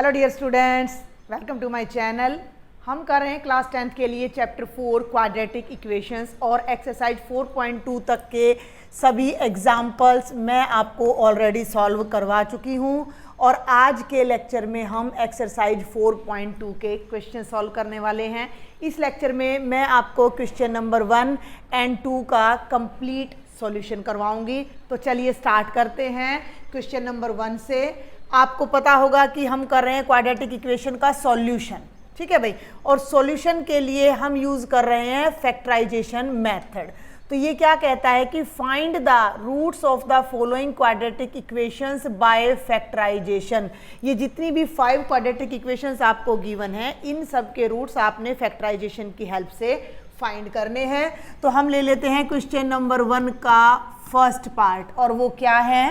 Hello dear students, welcome to my channel. हम कर रहे हैं क्लास 10th के लिए चैप्टर 4 क्वाड्रेटिक इक्वेशंस और एक्सरसाइज 4.2 तक के सभी एग्जाम्पल्स मैं आपको ऑलरेडी सॉल्व करवा चुकी हूं और आज के लेक्चर में हम एक्सरसाइज 4.2 के क्वेश्चन सॉल्व करने वाले हैं। इस लेक्चर में मैं आपको क्वेश्चन नंबर 1 एंड 2 का कंप्लीट सॉल्यूशन करवाऊंगी। तो चलिए स्टार्ट करते हैं क्वेश्चन नंबर 1 से। आपको पता होगा कि हम कर रहे हैं क्वाड्रेटिक इक्वेशन का सॉल्यूशन, ठीक है भाई, और सॉल्यूशन के लिए हम यूज कर रहे हैं फैक्टराइजेशन मेथड। तो ये क्या कहता है कि find the roots of the following quadratic equations by factorisation. ये जितनी भी 5 क्वाड्रेटिक इक्वेशंस आपको गिवन है, इन सब के रूट्स आपने फैक्टराइजेशन की हेल्प से फाइंड करने हैं। तो हम ले लेते हैं क्वेश्चन नंबर 1 का फर्स्ट पार्ट, और वो क्या है,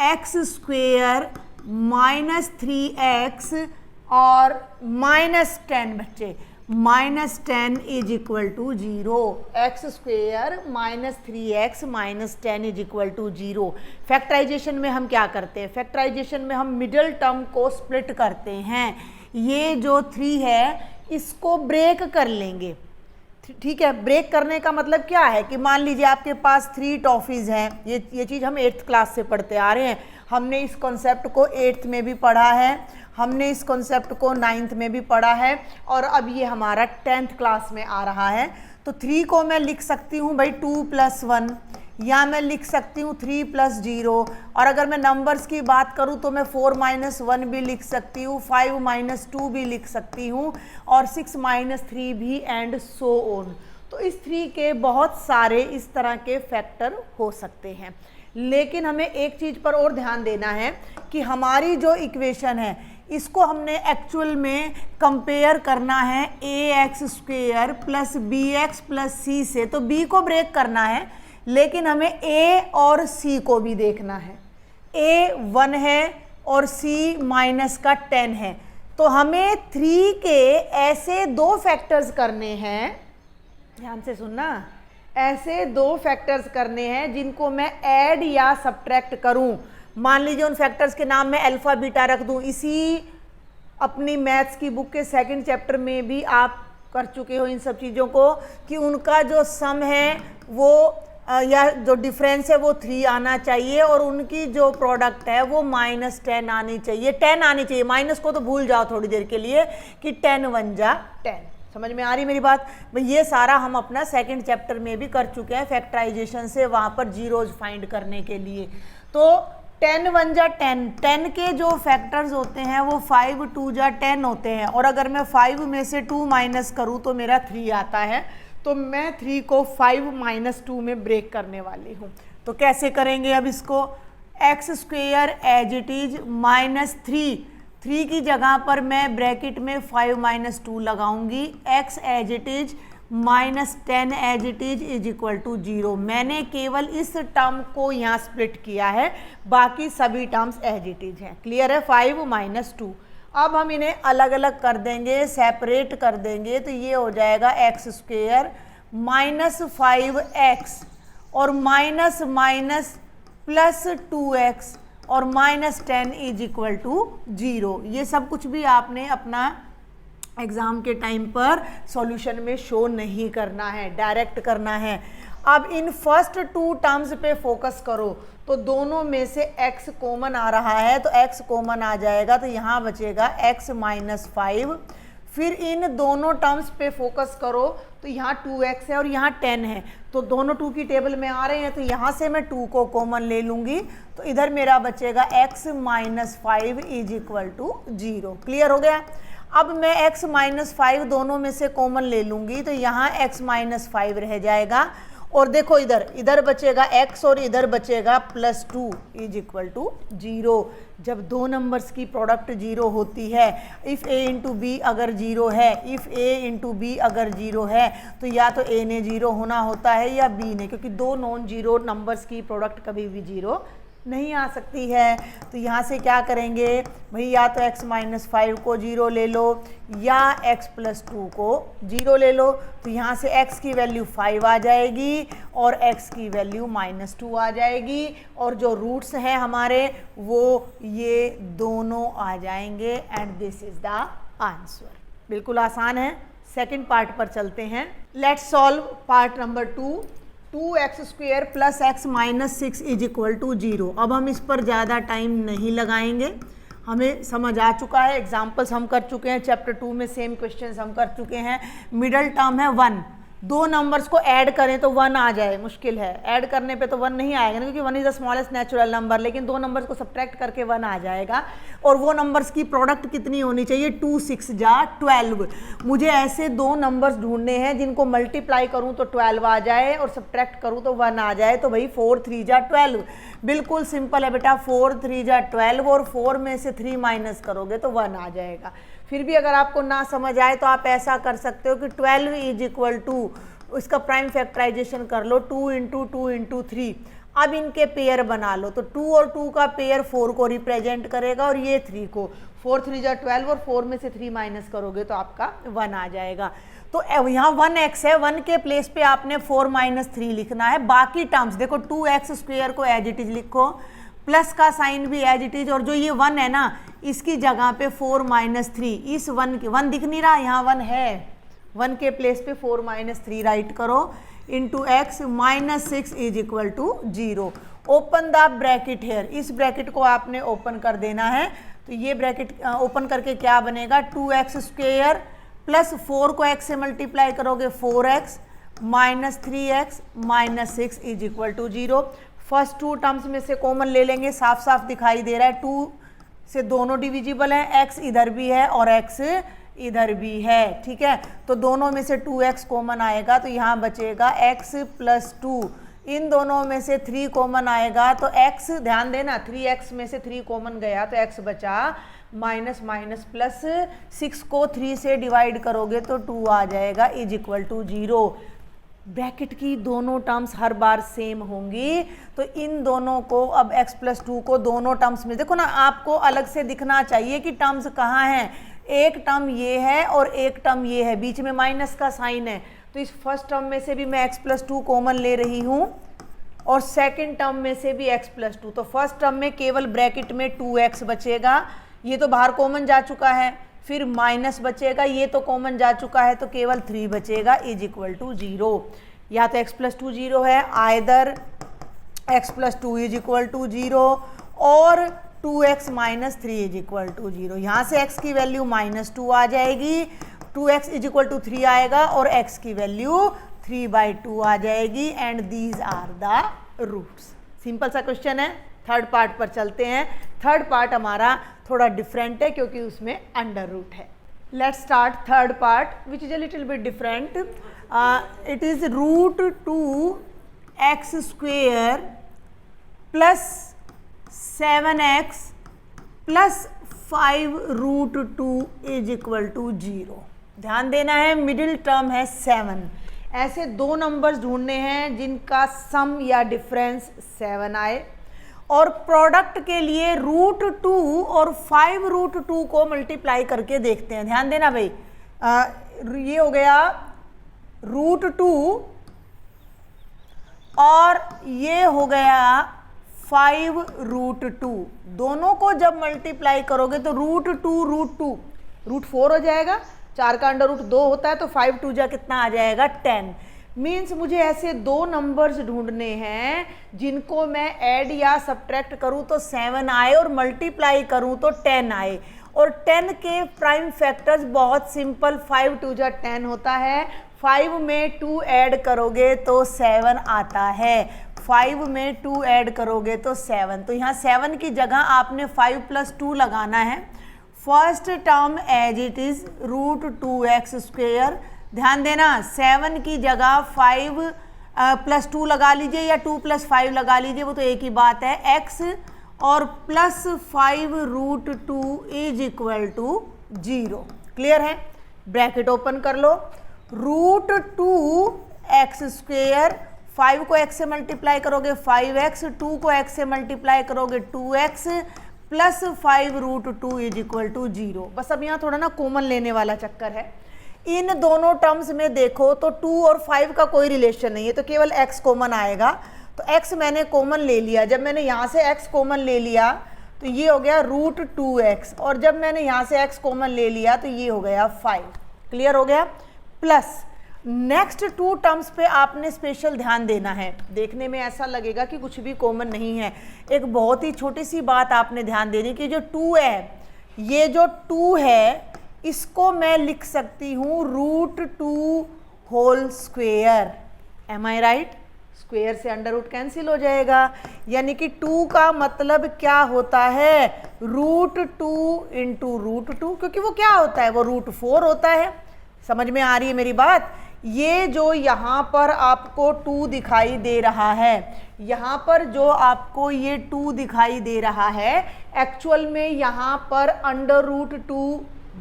एक्स स्क्वेयर माइनस 3x और माइनस 10 बच्चे, minus 10 is equal to 0। X square minus 3x minus 10 is equal to 0। Factorisation में हम क्या करते हैं, फैक्टराइजेशन में हम मिडिल टर्म को स्प्लिट करते हैं। ये जो 3 है इसको ब्रेक कर लेंगे, ठीक है। ब्रेक करने का मतलब क्या है कि मान लीजिए आपके पास 3 टॉफीज़ हैं। ये चीज़ हम 8th क्लास से पढ़ते आ रहे हैं। हमने इस कॉन्सेप्ट को 8th में भी पढ़ा है, हमने इस कॉन्सेप्ट को 9th में भी पढ़ा है, और अब ये हमारा 10th क्लास में आ रहा है। तो 3 को मैं लिख सकती हूँ भाई 2 + 1, या मैं लिख सकती हूँ 3 + 0, और अगर मैं नंबर्स की बात करूँ तो मैं 4 - 1 भी लिख सकती हूँ, 5 - 2 भी लिख सकती हूँ, और 6 - 3 भी, एंड सो ऑन। तो इस 3 के बहुत सारे इस तरह के फैक्टर हो सकते हैं। लेकिन हमें एक चीज़ पर और ध्यान देना है कि हमारी जो इक्वेशन है इसको हमने एक्चुअल में कंपेयर करना है ax² + bx + c से। तो b को ब्रेक करना है, लेकिन हमें a और c को भी देखना है। a 1 है और c -10 है। तो हमें 3 के ऐसे 2 फैक्टर्स करने हैं, ध्यान से सुनना, ऐसे 2 फैक्टर्स करने हैं जिनको मैं ऐड या सब्ट्रैक्ट करूं। मान लीजिए उन फैक्टर्स के नाम में अल्फा बीटा रख दूं। इसी अपनी मैथ्स की बुक के 2nd चैप्टर में भी आप कर चुके हो इन सब चीज़ों को, कि उनका जो सम है वो या जो डिफरेंस है वो 3 आना चाहिए, और उनकी जो प्रोडक्ट है वो -10 आनी चाहिए, 10 आनी चाहिए। माइनस को तो भूल जाओ थोड़ी देर के लिए कि 10 × 1 = 10। समझ में आ रही मेरी बात भाई? ये सारा हम अपना 2nd चैप्टर में भी कर चुके हैं फैक्टराइजेशन से, वहाँ पर जीरोज फाइंड करने के लिए। तो 10 × 1 = 10, 10 के जो फैक्टर्स होते हैं वो 5 × 2 = 10 होते हैं, और अगर मैं 5 में से 2 माइनस करूँ तो मेरा 3 आता है। तो मैं 3 को 5 - 2 में ब्रेक करने वाली हूँ। तो कैसे करेंगे अब इसको, x² एज इट इज -3 की जगह पर मैं ब्रैकेट में 5 - 2 लगाऊंगी, x as it is -10 as it is equal to 0। मैंने केवल इस टर्म को यहाँ स्प्लिट किया है, बाकी सभी टर्म्स एज इट इज हैं। क्लियर है? 5 - 2। अब हम इन्हें अलग अलग कर देंगे, सेपरेट कर देंगे। तो ये हो जाएगा x² -5x और माइनस +2x और -10 इज इक्वल टू 0। ये सब कुछ भी आपने अपना एग्ज़ाम के टाइम पर सॉल्यूशन में शो नहीं करना है, डायरेक्ट करना है। अब इन फर्स्ट 2 टर्म्स पे फोकस करो। तो दोनों में से x कॉमन आ रहा है, तो x कॉमन आ जाएगा, तो यहाँ बचेगा x -5। फिर इन दोनों टर्म्स पे फोकस करो, तो यहाँ 2x है और यहाँ 10 है, तो दोनों 2 की टेबल में आ रहे हैं, तो यहाँ से मैं 2 को कॉमन ले लूँगी। तो इधर मेरा बचेगा x -5 is equal to 0। Clear हो गया? अब मैं x -5 दोनों में से कॉमन ले लूँगी, तो यहाँ x -5 रह जाएगा, और देखो इधर बचेगा x और इधर बचेगा +2 इज इक्वल टू 0। जब 2 नंबर्स की प्रोडक्ट 0 होती है, इफ़ a × b अगर 0 है, इफ़ a × b अगर 0 है, तो या तो a ने 0 होना होता है या b ने, क्योंकि 2 नॉन जीरो नंबर्स की प्रोडक्ट कभी भी 0 नहीं आ सकती है। तो यहाँ से क्या करेंगे भाई, या तो x माइनस 5 को 0 ले लो या x प्लस 2 को 0 ले लो। तो यहाँ से x की वैल्यू 5 आ जाएगी और x की वैल्यू -2 आ जाएगी, और जो रूट्स हैं हमारे वो ये दोनों आ जाएंगे, and this is the answer. बिल्कुल आसान है। सेकंड पार्ट पर चलते हैं। Let's solve part number 2। 2x² plus x minus 6 is equal to 0। अब हम इस पर ज़्यादा टाइम नहीं लगाएंगे, हमें समझ आ चुका है, एग्जाम्पल्स हम कर चुके हैं, चैप्टर 2 में सेम क्वेश्चंस हम कर चुके हैं। मिडल टर्म है 1, दो नंबर्स को ऐड करें तो 1 आ जाए, मुश्किल है। ऐड करने पे तो 1 नहीं आएगा ना, क्योंकि 1 is the smallest natural number, लेकिन दो नंबर्स को सब्ट्रैक्ट करके 1 आ जाएगा। और वो नंबर्स की प्रोडक्ट कितनी होनी चाहिए, 2 6 जा 12। मुझे ऐसे दो नंबर्स ढूंढने हैं जिनको मल्टीप्लाई करूं तो 12 आ जाए और सब्ट्रैक्ट करूं तो 1 आ जाए। तो भाई 4 3 जा 12, बिल्कुल सिंपल है बेटा। 4 3 जा 12 और 4 में से 3 माइनस करोगे तो 1 आ जाएगा। फिर भी अगर आपको ना समझ आए तो आप ऐसा कर सकते हो कि 12 इज इक्वल टू, इसका प्राइम फैक्टराइजेशन कर लो, 2 इंटू 2 इंटू 3। अब इनके पेयर बना लो, तो 2 और 2 का पेयर 4 को रिप्रेजेंट करेगा और ये 3 को। 4 3 जा 12 और 4 में से 3 माइनस करोगे तो आपका 1 आ जाएगा। तो यहाँ 1x है, 1 के प्लेस पे आपने 4 माइनस 3 लिखना है। बाकी टर्म्स देखो, 2x² को एज इट इज लिखो, प्लस का साइन भी एज इट इज, और जो ये 1 है ना इसकी जगह पे 4 माइनस 3, इस 1 के 1 दिख नहीं रहा, यहाँ 1 है, 1 के प्लेस पे 4 माइनस 3 राइट करो, into x minus 6 is equal to 0। Open the bracket here, इस ब्रैकेट को आपने ओपन कर देना है। तो ये ब्रैकेट ओपन करके क्या बनेगा, 2x² प्लस 4 को x से मल्टीप्लाई करोगे 4x minus 3x minus 6 is equal to 0। First two terms में से कॉमन ले लेंगे, साफ साफ दिखाई दे रहा है, 2 से दोनों डिविजिबल हैं, x इधर भी है और x इधर भी है, ठीक है। तो दोनों में से 2x कॉमन आएगा तो यहाँ बचेगा x प्लस 2। इन दोनों में से 3 कॉमन आएगा तो x, ध्यान देना 3x में से 3 कॉमन गया तो x बचा, माइनस माइनस प्लस, 6 को 3 से डिवाइड करोगे तो 2 आ जाएगा इज इक्वल टू 0। ब्रैकेट की दोनों टर्म्स हर बार सेम होंगी, तो इन दोनों को अब x प्लस 2 को दोनों टर्म्स में देखो ना, आपको अलग से दिखना चाहिए कि टर्म्स कहाँ हैं। एक टर्म ये है और एक टर्म ये है, बीच में माइनस का साइन है। तो इस फर्स्ट टर्म में से भी मैं x प्लस 2 कॉमन ले रही हूँ और सेकंड टर्म में से भी x प्लस 2। तो फर्स्ट टर्म में केवल ब्रैकेट में 2x बचेगा, ये तो बाहर कॉमन जा चुका है, फिर माइनस बचेगा, ये तो कॉमन जा चुका है, तो केवल 3 बचेगा इज इक्वल टू 0। या तो x प्लस 2 0 है, either x plus 2 is equal to 0 और 2x minus 3 is equal to 0। यहाँ से x की वैल्यू -2 आ जाएगी, 2x इज इक्वल टू 3 आएगा और x की वैल्यू 3/2 आ जाएगी, and these are the roots. Simple सा क्वेश्चन है। थर्ड पार्ट पर चलते हैं। थर्ड पार्ट हमारा थोड़ा डिफरेंट है क्योंकि उसमें अंडर रूट है। Let's start third part which is a little bit different. It is √2x² plus 7x plus 5√2 is equal to 0। ध्यान देना है, मिडिल टर्म है 7। ऐसे दो नंबर्स ढूंढने हैं जिनका सम या डिफरेंस 7 आए, और प्रोडक्ट के लिए √2 और 5√2 को मल्टीप्लाई करके देखते हैं। ध्यान देना भाई, ये हो गया √2 और ये हो गया 5√2। दोनों को जब मल्टीप्लाई करोगे तो √2 √4 हो जाएगा, 4 का अंडर रूट 2 होता है, तो 5 2 जा कितना आ जाएगा 10। मीन्स मुझे ऐसे दो नंबर्स ढूंढने हैं जिनको मैं ऐड या सब्ट्रैक्ट करूं तो 7 आए और मल्टीप्लाई करूं तो 10 आए। और 10 के प्राइम फैक्टर्स बहुत सिंपल, 5 2 जा 10 होता है, 5 में 2 ऐड करोगे तो 7 आता है, 5 में 2 ऐड करोगे तो 7। तो यहाँ 7 की जगह आपने 5 + 2 लगाना है। First term as it is √2x²। ध्यान देना, 7 की जगह 5 + 2 लगा लीजिए या 2 + 5 लगा लीजिए, वो तो एक ही बात है। x और plus 5√2 is equal to 0। Clear है? ब्रैकेट ओपन कर लो, √2x², 5 को x से मल्टीप्लाई करोगे 5x, 2 को x से मल्टीप्लाई करोगे 2x plus 5√2 is equal to 0। बस अब यहाँ थोड़ा ना कॉमन लेने वाला चक्कर है। इन दोनों टर्म्स में देखो तो 2 और 5 का कोई रिलेशन नहीं है, तो केवल x कॉमन आएगा। तो x मैंने कॉमन ले लिया, जब मैंने यहाँ से x कॉमन ले लिया तो ये हो गया √2x, और जब मैंने यहाँ से x कॉमन ले लिया तो ये हो गया 5। क्लियर हो गया। प्लस नेक्स्ट 2 टर्म्स पे आपने स्पेशल ध्यान देना है। देखने में ऐसा लगेगा कि कुछ भी कॉमन नहीं है, एक बहुत ही छोटी सी बात आपने ध्यान देनी कि जो 2 है, ये जो 2 है इसको मैं लिख सकती हूँ √2 होल स्क्वेयर। एम आई राइट? स्क्वेयर से अंडर रूट कैंसिल हो जाएगा, यानी कि 2 का मतलब क्या होता है √2 इंटू √2, क्योंकि वो क्या होता है, वो √4 होता है। समझ में आ रही है मेरी बात? ये जो यहाँ पर आपको 2 दिखाई दे रहा है, यहाँ पर जो आपको ये 2 दिखाई दे रहा है, एक्चुअल में यहाँ पर अंडर रूट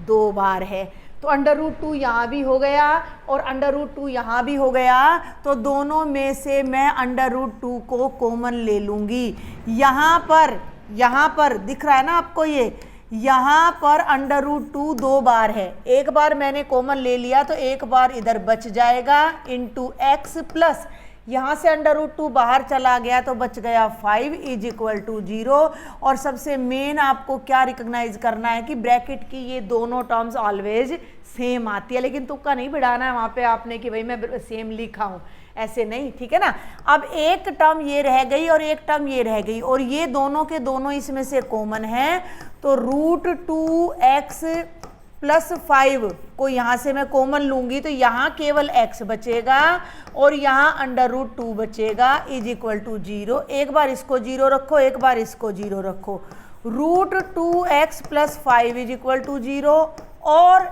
2 बार है। तो अंडर रूट 2 यहाँ भी हो गया और अंडर रूट 2 यहाँ भी हो गया, तो दोनों में से मैं अंडर रूट 2 को कॉमन ले लूँगी। यहाँ पर दिख रहा है ना आपको, ये यहाँ पर अंडर रूट 2 बार है, एक बार मैंने कॉमन ले लिया तो एक बार इधर बच जाएगा इंटू x, प्लस यहाँ से अंडर रूट 2 बाहर चला गया तो बच गया 5 इज इक्वल टू 0। और सबसे मेन आपको क्या रिकॉग्नाइज करना है कि ब्रैकेट की ये दोनों टर्म्स ऑलवेज सेम आती है, लेकिन तुक्का नहीं बिड़ाना है वहाँ पे आपने कि भाई मैं सेम लिखा हूँ, ऐसे नहीं, ठीक है ना। अब एक टर्म ये रह गई और एक टर्म ये रह गई, और ये दोनों के दोनों इसमें से कॉमन है, तो √2x प्लस 5 को यहाँ से मैं कॉमन लूँगी तो यहाँ केवल x बचेगा और यहाँ अंडर रूट 2 बचेगा इज इक्वल टू 0। एक बार इसको 0 रखो, एक बार इसको 0 रखो। √2x plus 5 is equal to 0 और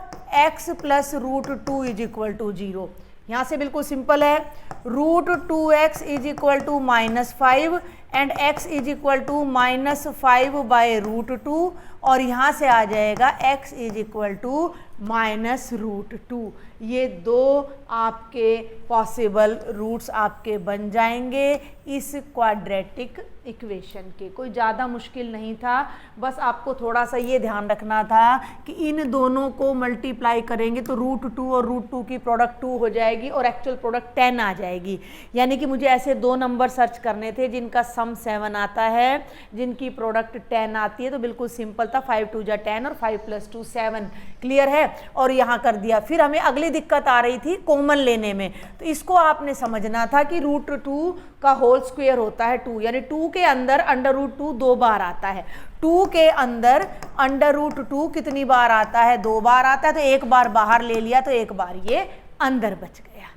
x plus √2 is equal to 0। यहाँ से बिल्कुल सिंपल है, √2x is equal to -5 and x is equal to -5/√2, और यहाँ से आ जाएगा x इज इक्वल टू -√2। ये 2 आपके पॉसिबल रूट्स आपके बन जाएंगे इस क्वाड्रेटिक इक्वेशन के। कोई ज़्यादा मुश्किल नहीं था, बस आपको थोड़ा सा ये ध्यान रखना था कि इन दोनों को मल्टीप्लाई करेंगे तो √2 और √2 की प्रोडक्ट 2 हो जाएगी और एक्चुअल प्रोडक्ट 10 आ जाएगी। यानी कि मुझे ऐसे 2 नंबर सर्च करने थे जिनका सम 7 आता है, जिनकी प्रोडक्ट 10 आती है, तो बिल्कुल सिंपल था, 5 2 जा 10 और 5 + 2 7। क्लियर है? और यहाँ कर दिया। फिर हमें अगली दिक्कत आ रही थी कॉमन लेने में, तो इसको आपने समझना था कि √2 का होल स्क्वायर होता है 2, यानी 2 के अंदर अंडर रूट 2 बार आता है। 2 के अंदर अंडर रूट 2 कितनी बार आता है? 2 बार आता है, तो एक बार बाहर ले लिया तो एक बार ये अंदर बच गया।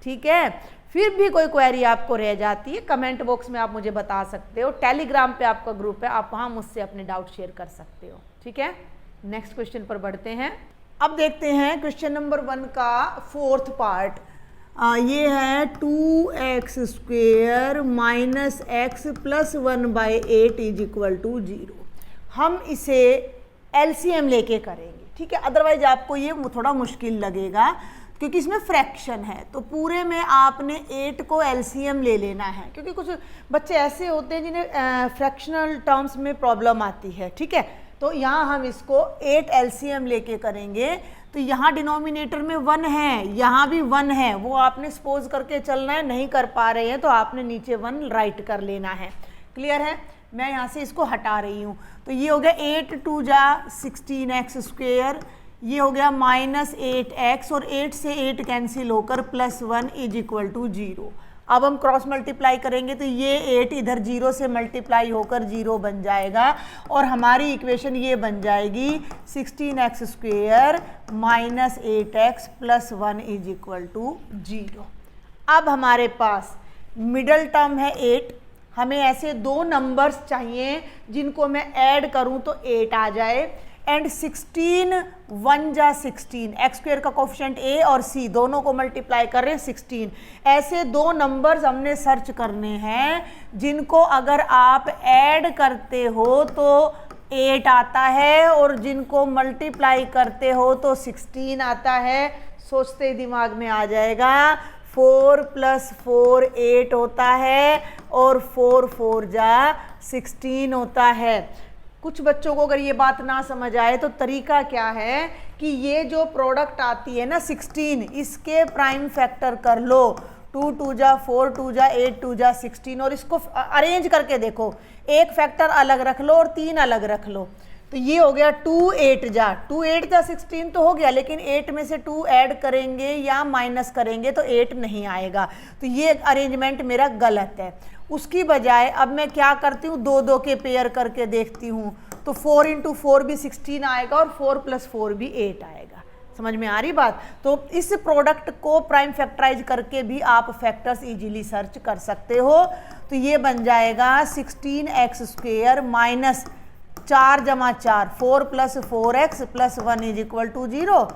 ठीक है? फिर भी कोई क्वेरी आपको रह जाती है, कमेंट बॉक्स में आप मुझे बता सकते हो, टेलीग्राम पे आपका ग्रुप है, आप वहाँ मुझसे अपने डाउट शेयर कर सकते हो। ठीक है? नेक्स्ट क्वेश्चन पर बढ़ते हैं। अब देखते हैं क्वेश्चन नंबर 1 का 4th पार्ट। ये है 2x² - x + 1/8 is equal to 0। हम इसे एलसीएम लेके करेंगे, ठीक है, अदरवाइज आपको ये थोड़ा मुश्किल लगेगा क्योंकि इसमें फ्रैक्शन है, तो पूरे में आपने 8 को एलसीएम ले लेना है, क्योंकि कुछ बच्चे ऐसे होते हैं जिन्हें फ्रैक्शनल टर्म्स में प्रॉब्लम आती है। ठीक है, तो यहाँ हम इसको 8 एलसीएम लेके करेंगे, तो यहाँ डिनोमिनेटर में 1 है, यहाँ भी 1 है, वो आपने सपोज करके चलना है, नहीं कर पा रहे हैं तो आपने नीचे 1 राइट कर लेना है। क्लियर है? मैं यहाँ से इसको हटा रही हूँ, तो ये हो गया 8 2 जा 16x², ये हो गया -8x और 8 से 8 कैंसिल होकर +1 इज इक्वल टू 0। अब हम क्रॉस मल्टीप्लाई करेंगे तो ये 8 इधर 0 से मल्टीप्लाई होकर 0 बन जाएगा और हमारी इक्वेशन ये बन जाएगी 16x² -8x + 1 is equal to 0। अब हमारे पास मिडल टर्म है 8, हमें ऐसे 2 नंबर्स चाहिए जिनको मैं ऐड करूं तो 8 आ जाए, एंड 16 1 जा 16, x² का कोफिशिएंट a और c दोनों को मल्टीप्लाई कर रहे हैं 16। ऐसे 2 नंबर्स हमने सर्च करने हैं जिनको अगर आप ऐड करते हो तो 8 आता है और जिनको मल्टीप्लाई करते हो तो 16 आता है। सोचते ही दिमाग में आ जाएगा, 4 + 4 8 होता है और 4 4 जा 16 होता है। कुछ बच्चों को अगर ये बात ना समझ आए तो तरीका क्या है कि ये जो प्रोडक्ट आती है ना 16, इसके प्राइम फैक्टर कर लो। 2 2 जा 4, 2 जा 8, 2 जा 16, और इसको अरेंज करके देखो, एक फैक्टर अलग रख लो और 3 अलग रख लो। तो ये हो गया 2 8 जा 16 तो हो गया, लेकिन 8 में से 2 ऐड करेंगे या माइनस करेंगे तो 8 नहीं आएगा। तो ये अरेंजमेंट मेरा गलत है। उसकी बजाय अब मैं क्या करती हूँ, 2 2 के पेयर करके देखती हूँ। तो 4 × 4 भी 16 आएगा और 4 + 4 भी 8 आएगा। समझ में आ रही बात? तो इस प्रोडक्ट को प्राइम फैक्टराइज करके भी आप फैक्टर्स इजीली सर्च कर सकते हो। तो ये बन जाएगा 16x² - 4 + 4 4 + 4x + 1 = 0।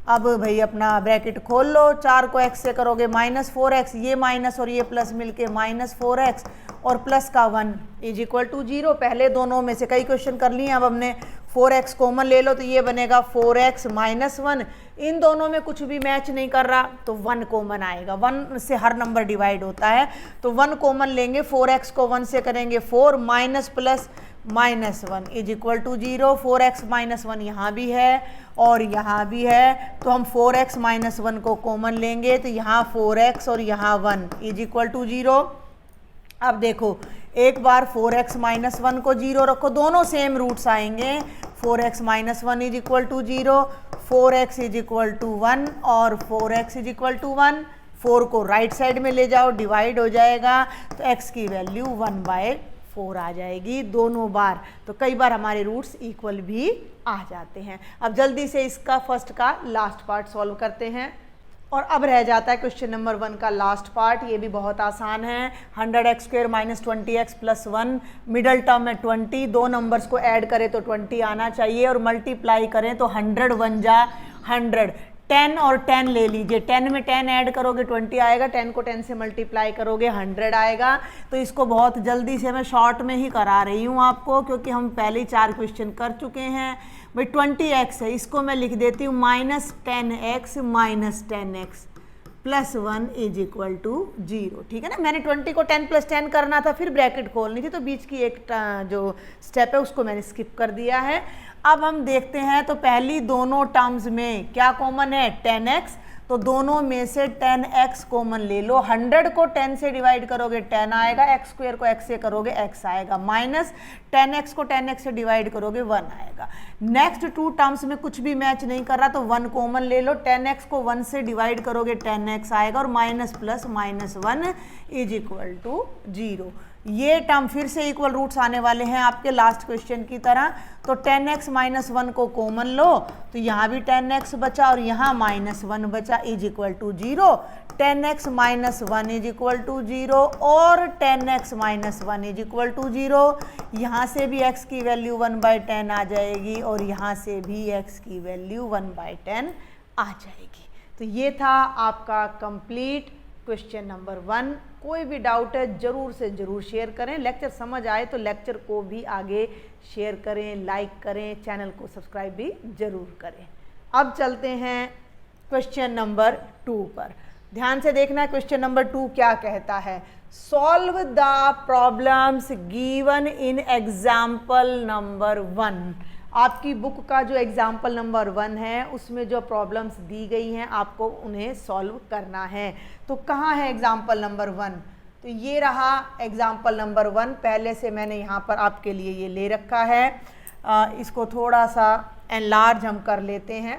अब भाई अपना ब्रैकेट खोल लो, 4 को x से करोगे -4x, ये माइनस और ये प्लस मिलके -4x और प्लस का 1 = 0। पहले दोनों में से कई क्वेश्चन कर लिए, अब हमने 4x कॉमन ले लो तो ये बनेगा 4x - 1। इन दोनों में कुछ भी मैच नहीं कर रहा तो 1 कॉमन आएगा। 1 से हर नंबर डिवाइड होता है, तो 1 कॉमन लेंगे। 4x को 1 से करेंगे 4 माइनस प्लस -1 = 0। 4x - 1 यहाँ भी है और यहाँ भी है, तो हम 4x - 1 को कॉमन लेंगे तो यहाँ 4x और यहाँ 1 = 0। अब देखो, एक बार 4x - 1 को 0 रखो, दोनों सेम रूट्स आएंगे। 4x - 1 = 0, 4x = 1 और 4x = 1। 4 को राइट साइड में ले जाओ, डिवाइड हो जाएगा, तो x की वैल्यू 1/4 आ जाएगी दोनों बार। तो कई बार हमारे रूट्स इक्वल भी आ जाते हैं। अब जल्दी से इसका फर्स्ट का लास्ट पार्ट सॉल्व करते हैं, और अब रह जाता है क्वेश्चन नंबर 1 का लास्ट पार्ट। ये भी बहुत आसान है। 100x² - 20x + 1, मिडल टर्म में 20, दो नंबर्स को ऐड करें तो 20 आना चाहिए और मल्टीप्लाई करें तो 100 1 जा 100। 10 और 10 ले लीजिए, 10 में 10 ऐड करोगे 20 आएगा, 10 को 10 से मल्टीप्लाई करोगे 100 आएगा। तो इसको बहुत जल्दी से मैं शॉर्ट में ही करा रही हूँ आपको, क्योंकि हम पहले ही 4 क्वेश्चन कर चुके हैं। भाई 20x है, इसको मैं लिख देती हूँ -10x - 10x + 1 = 0। ठीक है ना, मैंने 20 को 10 + 10 करना था, फिर ब्रैकेट खोलनी थी, तो बीच की एक जो स्टेप है उसको मैंने स्किप कर दिया है। अब हम देखते हैं, तो पहली दोनों टर्म्स में क्या कॉमन है, 10x, तो दोनों में से 10x कॉमन ले लो। 100 को 10 से डिवाइड करोगे 10 आएगा, x² को x से करोगे x आएगा, माइनस 10x को 10x से डिवाइड करोगे 1 आएगा। नेक्स्ट 2 टर्म्स में कुछ भी मैच नहीं कर रहा तो 1 कॉमन ले लो। 10x को 1 से डिवाइड करोगे 10x आएगा और माइनस प्लस -1 = 0। ये टर्म फिर से इक्वल रूट्स आने वाले हैं आपके लास्ट क्वेश्चन की तरह। तो 10x - 1 को कॉमन लो, तो यहाँ भी 10x बचा और यहाँ -1 बचा = 0। 10x - 1 = 0 और 10x - 1 = 0। यहाँ से भी x की वैल्यू 1/10 आ जाएगी और यहाँ से भी x की वैल्यू 1/10 आ जाएगी। तो ये था आपका कंप्लीट क्वेश्चन नंबर 1। कोई भी डाउट है ज़रूर से ज़रूर शेयर करें। लेक्चर समझ आए तो लेक्चर को भी आगे शेयर करें, लाइक करें, चैनल को सब्सक्राइब भी ज़रूर करें। अब चलते हैं क्वेश्चन नंबर 2 पर। ध्यान से देखना, क्वेश्चन नंबर 2 क्या कहता है। Solve the problems given in example number 1। आपकी बुक का जो एग्जाम्पल नंबर 1 है उसमें जो प्रॉब्लम्स दी गई हैं आपको उन्हें सॉल्व करना है। तो कहाँ है एग्जाम्पल नंबर 1? तो ये रहा एग्जाम्पल नंबर 1। पहले से मैंने यहाँ पर आपके लिए ये ले रखा है। इसको थोड़ा सा एनलार्ज हम कर लेते हैं।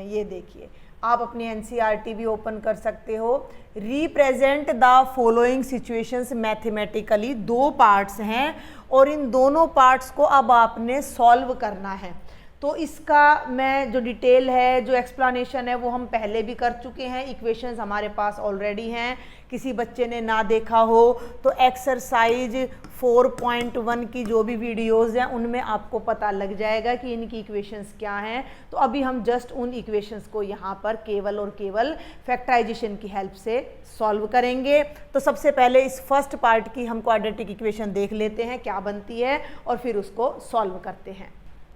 ये देखिए, आप अपनी एनसीईआरटी भी ओपन कर सकते हो। Represent the following situations mathematically. 2 parts हैं और इन दोनों पार्ट्स को अब आपने सॉल्व करना है। तो इसका मैं जो डिटेल है, जो एक्सप्लेनेशन है वो हम पहले भी कर चुके हैं। इक्वेशंस हमारे पास ऑलरेडी हैं। किसी बच्चे ने ना देखा हो तो एक्सरसाइज 4.1 की जो भी वीडियोज़ हैं उनमें आपको पता लग जाएगा कि इनकी इक्वेशंस क्या हैं। तो अभी हम जस्ट उन इक्वेशंस को यहाँ पर केवल और केवल फैक्टराइजेशन की हेल्प से सॉल्व करेंगे। तो सबसे पहले इस फर्स्ट पार्ट की हम क्वाड्रेटिक इक्वेशन देख लेते हैं क्या बनती है और फिर उसको सॉल्व करते हैं।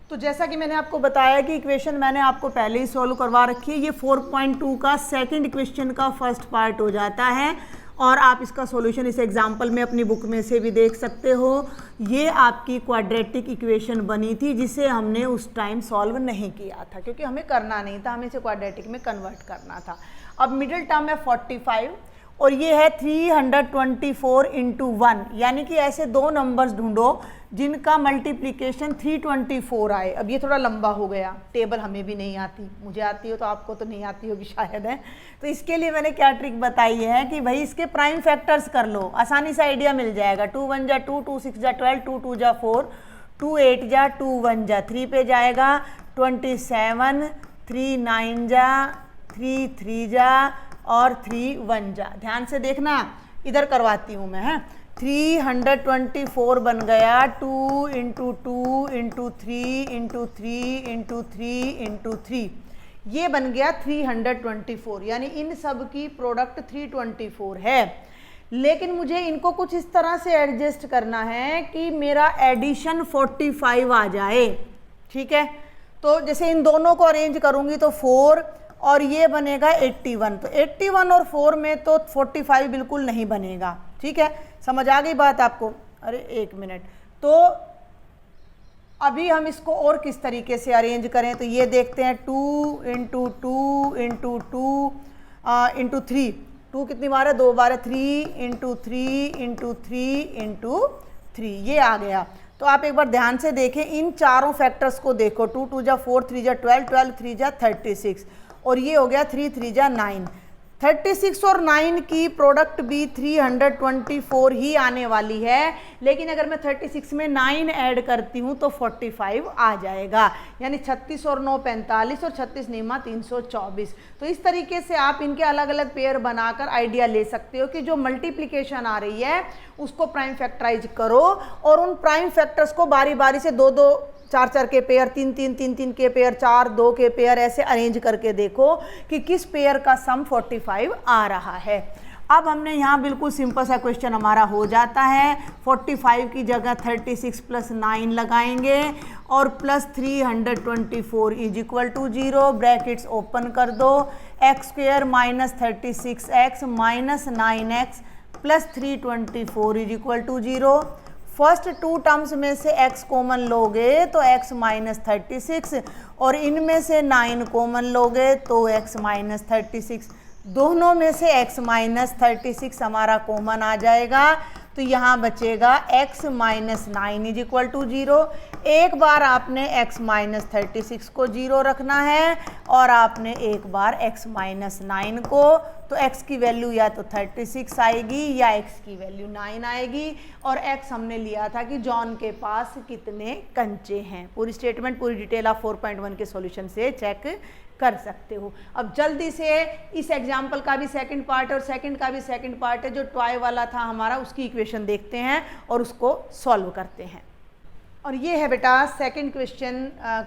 तो जैसा कि मैंने आपको बताया कि इक्वेशन मैंने आपको पहले ही सॉल्व करवा रखी है। ये 4.2 का सेकंड क्वेश्चन का फर्स्ट पार्ट हो जाता है और आप इसका सॉल्यूशन इस एग्जाम्पल में अपनी बुक में से भी देख सकते हो। ये आपकी क्वाड्रेटिक इक्वेशन बनी थी जिसे हमने उस टाइम सॉल्व नहीं किया था क्योंकि हमें करना नहीं था, हमें इसे क्वाड्रेटिक में कन्वर्ट करना था। अब मिडिल टर्म है 45 और ये है 324 इंटू 1, यानी कि ऐसे दो नंबर्स ढूंढो जिनका मल्टीप्लिकेशन 324 आए। अब ये थोड़ा लंबा हो गया, टेबल हमें भी नहीं आती, मुझे आती हो तो आपको तो नहीं आती होगी शायद है। तो इसके लिए मैंने क्या ट्रिक बताई है कि भाई इसके प्राइम फैक्टर्स कर लो, आसानी से आइडिया मिल जाएगा। 2 1 जा 2, 2 6 जा 12, 2 2 जा 4, 2 8 जा 2 1 जा 3 पे जाएगा 27, 3 9 जा 3 3 जा और 3 1 जा। ध्यान से देखना, इधर करवाती हूँ मैं, है 324 बन गया 2 into 2 into 3 into 3 into 3 into 3, ये बन गया 324, यानी इन सब की प्रोडक्ट 324 है। लेकिन मुझे इनको कुछ इस तरह से एडजस्ट करना है कि मेरा एडिशन 45 आ जाए, ठीक है। तो जैसे इन दोनों को अरेंज करूंगी तो 4 और ये बनेगा 81, तो 81 और 4 में तो 45 बिल्कुल नहीं बनेगा, ठीक है। समझ आ गई बात आपको? अरे एक मिनट, तो अभी हम इसको और किस तरीके से अरेंज करें, तो ये देखते हैं 2 इंटू 2 इंटू 2 इंटू 3, 2 कितनी बार है, 2 बार है, 3 इंटू 3 इंटू 3 इंटू 3, ये आ गया। तो आप एक बार ध्यान से देखें, इन चारों फैक्टर्स को देखो, 2 2 जा 4, 3 जा 12, 12 3 जा 36 और ये हो गया 3 3 जा 9। 36 और 9 की प्रोडक्ट भी 324 ही आने वाली है, लेकिन अगर मैं 36 में 9 ऐड करती हूँ तो 45 आ जाएगा, यानी 36 और 9 45 और 36 9 324। तो इस तरीके से आप इनके अलग अलग पेयर बनाकर आइडिया ले सकते हो कि जो मल्टीप्लिकेशन आ रही है उसको प्राइम फैक्टराइज करो और उन प्राइम फैक्टर्स को बारी बारी से 2 2 4 4 के पेयर, 3 3 3 3 के पेयर, 4 2 के पेयर, ऐसे अरेंज करके देखो कि किस पेयर का सम 45 आ रहा है। अब हमने यहाँ बिल्कुल सिंपल सा क्वेश्चन हमारा हो जाता है। 45 की जगह 36 प्लस 9 लगाएंगे और plus 324 is equal to 0, brackets open कर दो, x square minus 36x minus 9x plus 324 is equal to 0। First 2 terms में से x कॉमन लोगे तो x माइनस 36 और इनमें से 9 कॉमन लोगे तो x माइनस 36, दोनों में से x माइनस 36 हमारा कॉमन आ जाएगा, तो यहाँ बचेगा x minus 9 is equal to 0। एक बार आपने x माइनस 36 को 0 रखना है और आपने एक बार x माइनस 9 को, तो x की वैल्यू या तो 36 आएगी या x की वैल्यू 9 आएगी। और x हमने लिया था कि जॉन के पास कितने कंचे हैं। पूरी स्टेटमेंट, पूरी डिटेल आप 4.1 के सॉल्यूशन से चेक कर सकते हो। अब जल्दी से इस एग्जाम्पल का भी सेकंड पार्ट और सेकंड का भी सेकंड पार्ट है, जो टॉय वाला था हमारा, उसकी इक्वेशन देखते हैं और उसको सॉल्व करते हैं। और ये है बेटा सेकंड क्वेश्चन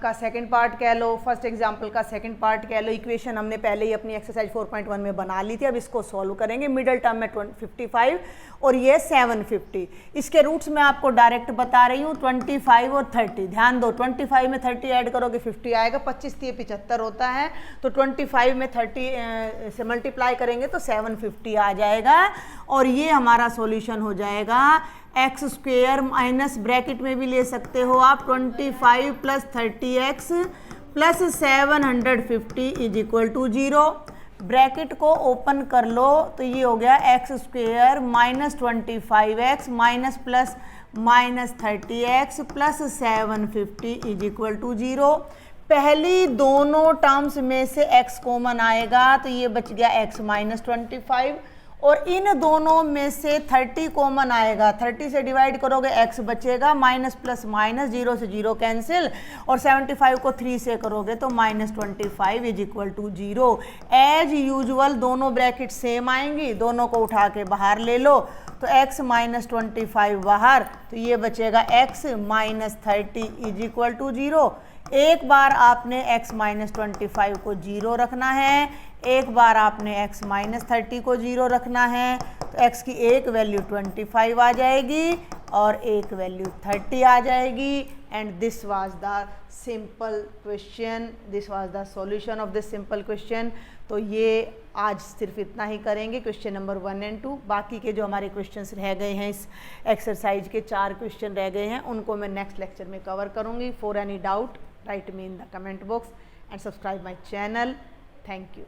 का सेकंड पार्ट कह लो, फर्स्ट एग्जांपल का सेकंड पार्ट कह लो। इक्वेशन हमने पहले ही अपनी एक्सरसाइज 4.1 में बना ली थी, अब इसको सॉल्व करेंगे। मिडिल टर्म में 55 और ये 750। इसके रूट्स मैं आपको डायरेक्ट बता रही हूँ, 25 और 30। ध्यान दो, 25 में 30 ऐड करोगे 50 आएगा, 25 3 75 होता है, तो 25 में 30 से मल्टीप्लाई करेंगे तो 750 आ जाएगा। और ये हमारा सॉल्यूशन हो जाएगा एक्स स्क्वेयर माइनस, ब्रैकेट में भी ले सकते हो आप, 25 plus 30x plus 750 is equal to 0। Bracket को ओपन कर लो तो ये हो गया x square minus 25x minus plus minus 30x plus 750 is equal to 0। पहली दोनों टर्म्स में से x कॉमन आएगा तो ये बच गया x माइनस 25, और इन दोनों में से 30 कॉमन आएगा, 30 से डिवाइड करोगे x बचेगा, माइनस प्लस माइनस, 0 से 0 कैंसिल, और 75 को 3 से करोगे तो minus 25 is equal to 0। As usual दोनों ब्रैकेट सेम आएंगी, दोनों को उठा के बाहर ले लो, तो x माइनस 25 बाहर, तो ये बचेगा x minus 30 is equal to 0। एक बार आपने x माइनस 25 को 0 रखना है, एक बार आपने x माइनस 30 को 0 रखना है, तो x की एक वैल्यू 25 आ जाएगी और एक वैल्यू 30 आ जाएगी। and this was the simple question, this was the solution of this simple question। तो ये आज सिर्फ इतना ही करेंगे, क्वेश्चन नंबर 1 और 2। बाकी के जो हमारे क्वेश्चंस रह गए हैं, इस एक्सरसाइज के 4 क्वेश्चन रह गए हैं, उनको मैं नेक्स्ट लेक्चर में कवर करूँगी। For any doubt right me in the comment box and subscribe my channel. Thank you.